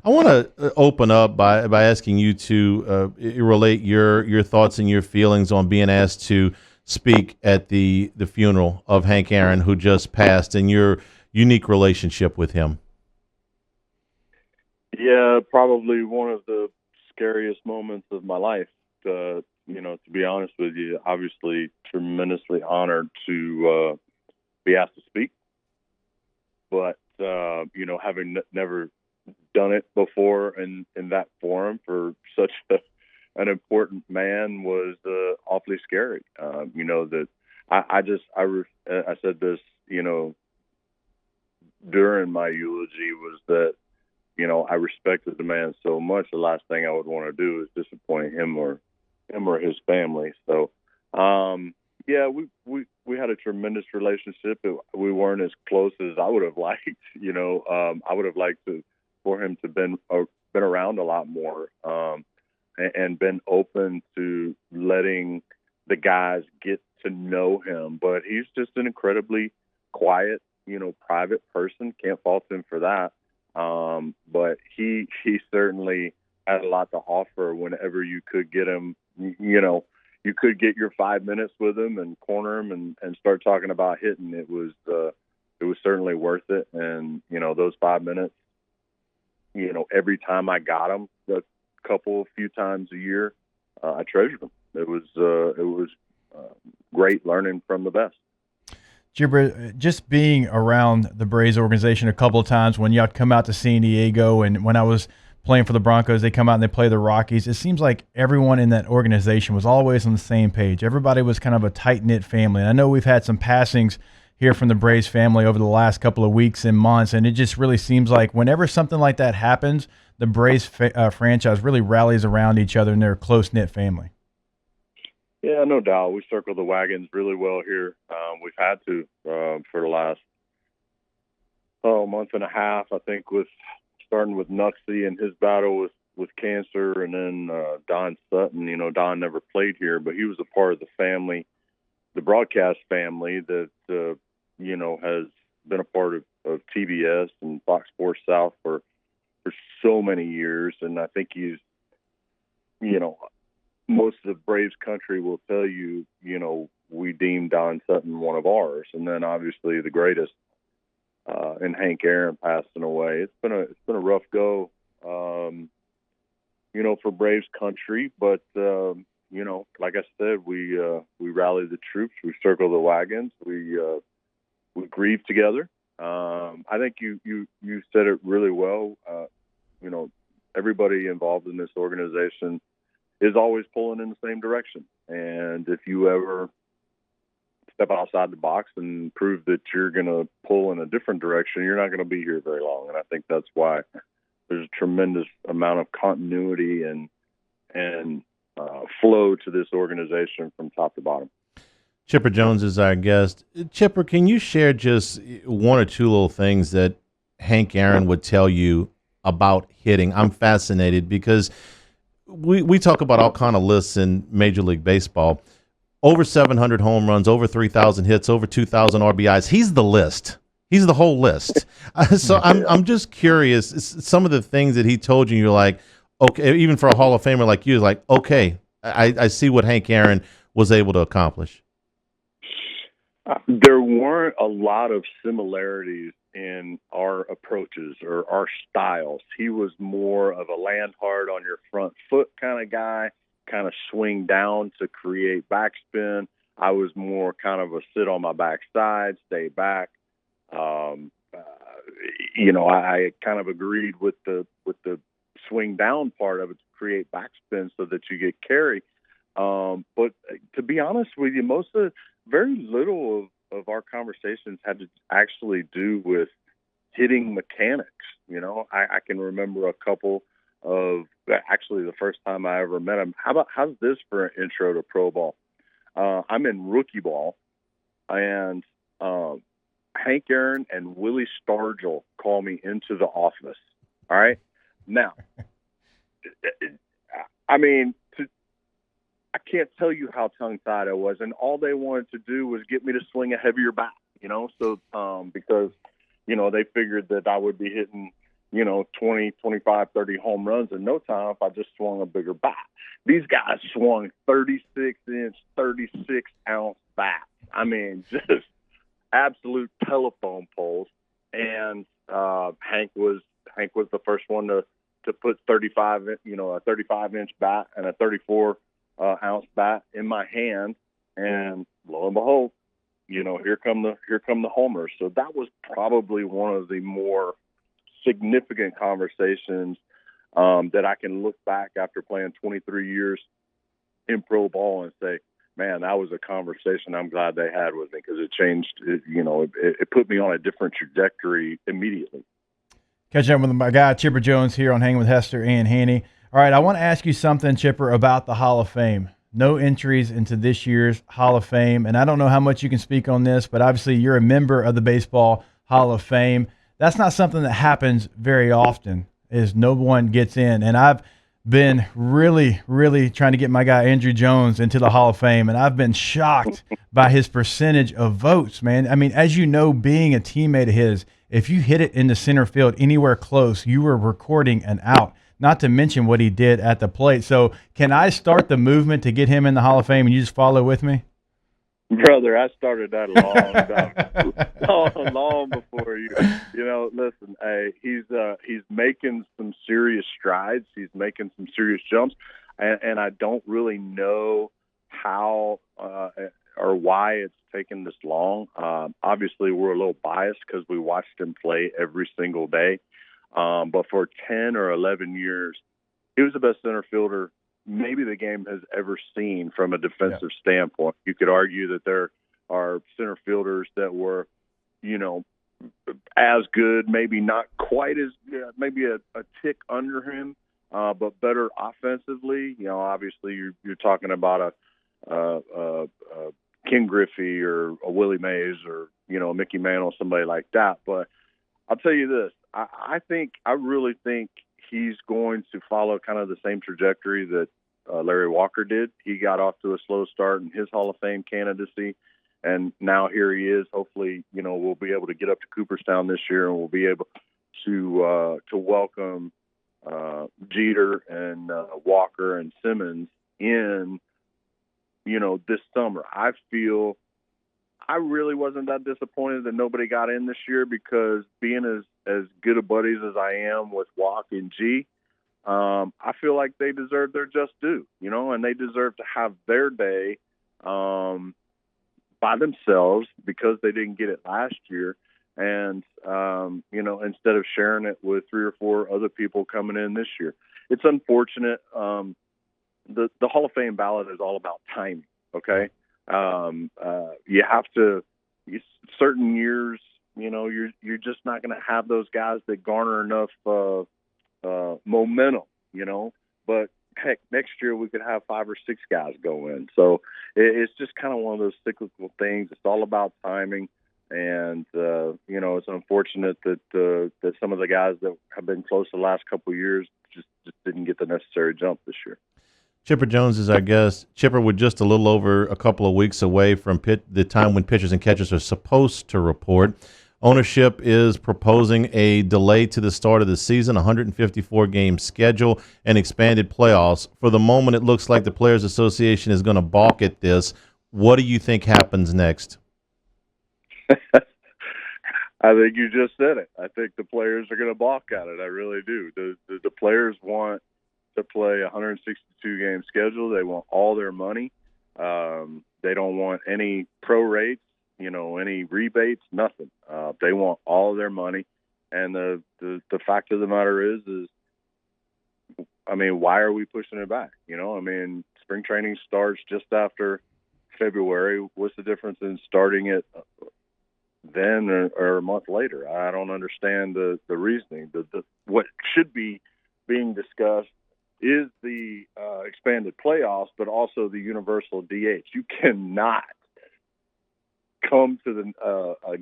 I want to open up by asking you to relate your thoughts and your feelings on being asked to speak at the funeral of Hank Aaron, who just passed, and your unique relationship with him. Yeah, probably one of the scariest moments of my life. To be honest with you, obviously tremendously honored to be asked to speak, but having never done it before in that forum for such an important man was awfully scary. That I said this, during my eulogy, was that I respected the man so much. The last thing I would want to do is disappoint him or his family. So, yeah, we had a tremendous relationship. We weren't as close as I would have liked. I would have liked for him to been around a lot more, and been open to letting the guys get to know him. But he's just an incredibly quiet, private person. Can't fault him for that. But he certainly had a lot to offer whenever you could get him. You could get your 5 minutes with him and corner him and start talking about hitting. It was certainly worth it. And, those 5 minutes, every time I got them, a few times a year, I treasured them. It was great learning from the best. Gibber, just being around the Braves organization a couple of times when y'all come out to San Diego, and when I was playing for the Broncos, they come out and they play the Rockies. It seems like everyone in that organization was always on the same page. Everybody was kind of a tight-knit family. And I know we've had some passings here from the Braves family over the last couple of weeks and months, and it just really seems like whenever something like that happens, the Braves franchise really rallies around each other, and they're a close-knit family. Yeah, no doubt. We circle the wagons really well here. We've had to for the last month and a half, I think, starting with Nuxie and his battle with cancer, and then Don Sutton. Don never played here, but he was a part of the family, the broadcast family that has been a part of TBS and Fox Sports South for so many years. And I think he's, most of the Braves country will tell you, we deem Don Sutton one of ours. And then obviously the greatest, and Hank Aaron passing away. It's been a rough go, for Braves country. But like I said, we rally the troops, we circle the wagons, we grieve together. I think you said it really well. Everybody involved in this organization is always pulling in the same direction. And if you ever step outside the box and prove that you're going to pull in a different direction, you're not going to be here very long. And I think that's why there's a tremendous amount of continuity and flow to this organization from top to bottom. Chipper Jones is our guest. Chipper, can you share just one or two little things that Hank Aaron would tell you about hitting? I'm fascinated because we talk about all kind of lists in Major League Baseball. Over 700 home runs, over 3,000 hits, over 2,000 RBIs. He's the list. He's the whole list. So I'm just curious. Some of the things that he told you, you're like, okay, even for a Hall of Famer like you, like, okay, I see what Hank Aaron was able to accomplish. There weren't a lot of similarities in our approaches or our styles. He was more of a land hard on your front foot kind of guy, kind of swing down to create backspin. I was more kind of a sit on my backside, stay back. I kind of agreed with the swing down part of it to create backspin so that you get carry. But to be honest with you, very little of our conversations had to actually do with hitting mechanics. I can remember a couple of, actually the first time I ever met him. How's this for an intro to pro ball? I'm in rookie ball, and Hank Aaron and Willie Stargell call me into the office. All right. Now, I mean, I can't tell you how tongue-tied I was, and all they wanted to do was get me to swing a heavier bat, so because, they figured that I would be hitting, 20, 25, 30 home runs in no time if I just swung a bigger bat. These guys swung 36-inch, 36-ounce bats. I mean, just absolute telephone poles. And Hank was the first one to put a 35-inch bat and a 34-ounce bat in my hand. And lo and behold, here come the homers. So that was probably one of the more significant conversations that I can look back after playing 23 years in pro ball and say, man, that was a conversation I'm glad they had with me, because it changed, it put me on a different trajectory immediately. Catching up with my guy, Chipper Jones, here on Hanging with Hester and Hanny. All right, I want to ask you something, Chipper, about the Hall of Fame. No entries into this year's Hall of Fame, and I don't know how much you can speak on this, but obviously you're a member of the Baseball Hall of Fame. That's not something that happens very often, is no one gets in. And I've been really, really trying to get my guy Andrew Jones into the Hall of Fame, and I've been shocked by his percentage of votes, man. I mean, as you know, being a teammate of his, if you hit it in the center field anywhere close, you were recording an out, not to mention what he did at the plate. So can I start the movement to get him in the Hall of Fame, and you just follow with me? Brother, I started that long before you. Listen, hey, he's making some serious strides. He's making some serious jumps, and I don't really know how or why it's taken this long. Obviously, we're a little biased because we watched him play every single day. But for 10 or 11 years, he was the best center fielder maybe the game has ever seen from a defensive standpoint. You could argue that there are center fielders that were, as good, maybe not quite as, maybe a tick under him, but better offensively. Obviously you're talking about a Ken Griffey or a Willie Mays or, a Mickey Mantle, somebody like that. But I'll tell you this, I really think he's going to follow kind of the same trajectory that Larry Walker did. He got off to a slow start in his Hall of Fame candidacy, and now here he is. Hopefully, we'll be able to get up to Cooperstown this year, and we'll be able to welcome Jeter and Walker and Simmons in, this summer. I feel I really wasn't that disappointed that nobody got in this year, because being as good of buddies as I am with Walk and G, I feel like they deserve their just due, and they deserve to have their day by themselves, because they didn't get it last year. And, instead of sharing it with 3 or 4 other people coming in this year. It's unfortunate. The Hall of Fame ballot is all about timing, okay? You have to certain years, you're just not going to have those guys that garner enough momentum, but heck, next year we could have 5 or 6 guys go in. So it's just kind of one of those cyclical things. It's all about timing. And, it's unfortunate that some of the guys that have been close the last couple of years just didn't get the necessary jump this year. Chipper Jones is our guest. Chipper, we're just a little over a couple of weeks away from the time when pitchers and catchers are supposed to report. Ownership is proposing a delay to the start of the season, 154-game schedule, and expanded playoffs. For the moment, it looks like the Players Association is going to balk at this. What do you think happens next? I think you just said it. I think the players are going to balk at it. I really do. The players want to play a 162-game schedule. They want all their money. They don't want any pro rates, any rebates, nothing. They want all of their money. And the fact of the matter is, why are we pushing it back? Spring training starts just after February. What's the difference in starting it then or a month later? I don't understand the reasoning. What should be being discussed is the expanded playoffs, but also the universal DH. You cannot come to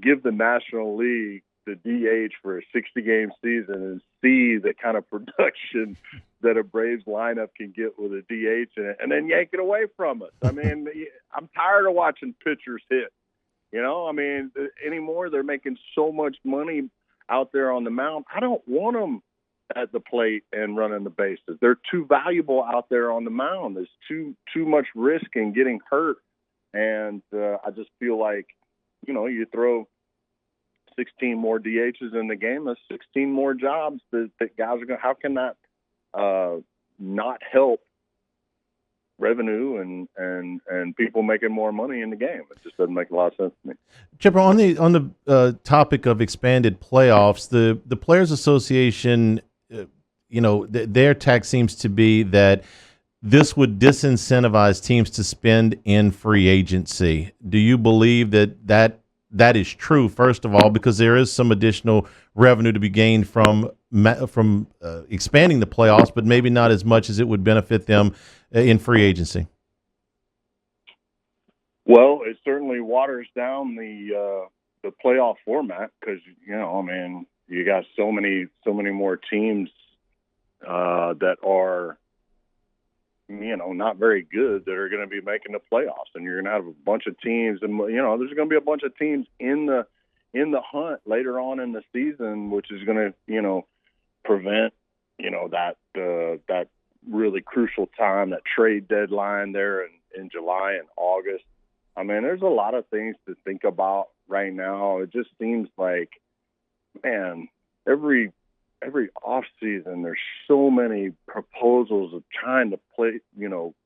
give the National League the DH for a 60-game season and see the kind of production that a Braves lineup can get with a DH in it, and then yank it away from us. I'm tired of watching pitchers hit. Anymore they're making so much money out there on the mound. I don't want them at the plate and running the bases. They're too valuable out there on the mound. There's too much risk in getting hurt. And I just feel like, you throw 16 more DHs in the game, that's 16 more jobs that guys are going to – how can that not help revenue and people making more money in the game? It just doesn't make a lot of sense to me. Chipper, on the topic of expanded playoffs, the Players Association, their tack seems to be that this would disincentivize teams to spend in free agency. Do you believe that is true? First of all, because there is some additional revenue to be gained from expanding the playoffs, but maybe not as much as it would benefit them in free agency. Well, it certainly waters down the playoff format because you got so many more teams that are not very good that are going to be making the playoffs, and you're going to have a bunch of teams, and there's going to be a bunch of teams in the hunt later on in the season, which is going to prevent that really crucial time, that trade deadline there in July and August. I mean, there's a lot of things to think about right now. It just seems like, man, every off season there's so many proposals of trying to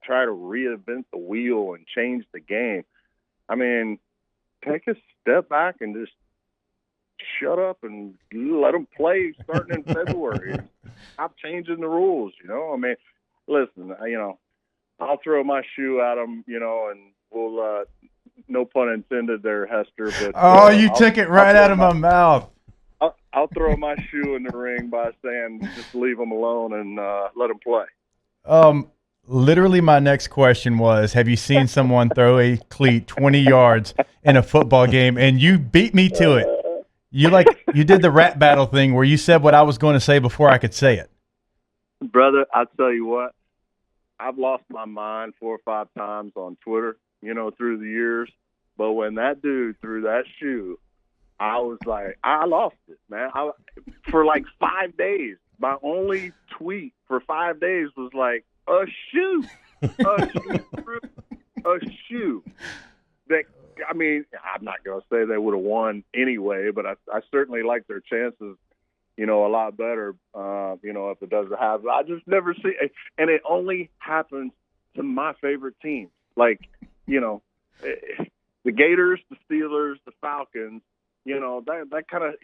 try to reinvent the wheel and change the game. I mean, take a step back and just shut up and let them play starting in February. Stop changing the rules, I mean, listen, I'll throw my shoe at them, and we'll, no pun intended there, Hester. But you took it right out of my mouth. I'll throw my shoe in the ring by saying just leave them alone and let them play. Literally, my next question was, have you seen someone throw a cleat 20 yards in a football game? And you beat me to it. You did the rap battle thing where you said what I was going to say before I could say it. Brother, I tell you what, I've lost my mind 4 or 5 times on Twitter, through the years. But when that dude threw that shoe, I was like, I lost it, man. For like 5 days, my only tweet for 5 days was like, a shoe. A shoe. I mean, I'm not going to say they would have won anyway, but I certainly like their chances, a lot better, if it doesn't happen. I just never see it. And it only happens to my favorite teams. Like, the Gators, the Steelers, the Falcons, that kind of,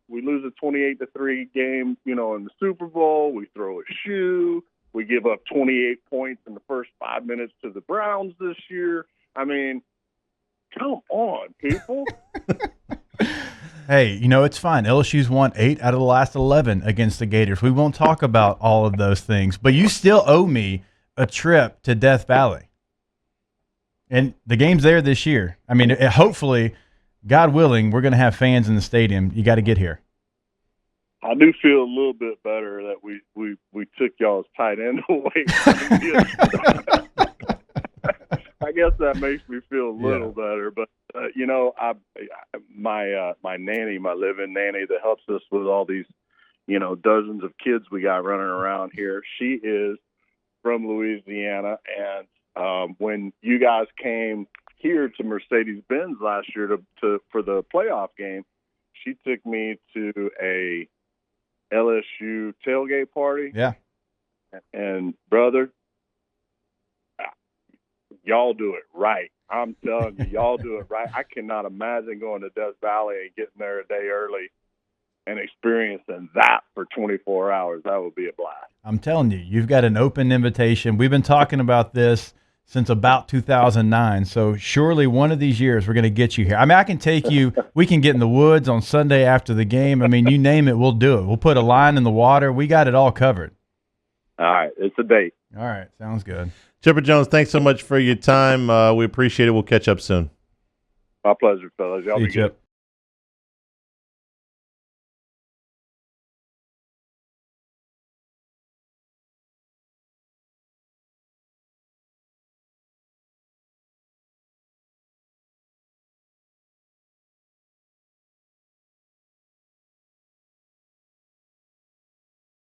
we lose a 28-3 game, in the Super Bowl. We throw a shoe. We give up 28 points in the first 5 minutes to the Browns this year. I mean, come on, people. Hey, it's fine. LSU's won 8 out of the last 11 against the Gators. We won't talk about all of those things, but you still owe me a trip to Death Valley. And the game's there this year. I mean, hopefully, God willing, we're going to have fans in the stadium. You got to get here. I do feel a little bit better that we took y'all's tight end away from you. I guess that makes me feel a little better. But my nanny, my live-in nanny that helps us with all these, dozens of kids we got running around here. She is from Louisiana, and when you guys came here to Mercedes-Benz last year for the playoff game, she took me to a LSU tailgate party. Yeah. And brother, y'all do it right. I'm telling you, y'all do it right. I cannot imagine going to Death Valley and getting there a day early and experiencing that for 24 hours. That would be a blast. I'm telling you, you've got an open invitation. We've been talking about this since about 2009. So surely one of these years we're going to get you here. I mean, I can take you. We can get in the woods on Sunday after the game. I mean, you name it, we'll do it. We'll put a line in the water. We got it all covered. All right. It's a date. All right. Sounds good. Chipper Jones, thanks so much for your time. We appreciate it. We'll catch up soon. My pleasure, fellas. Y'all See be you, good. Chip.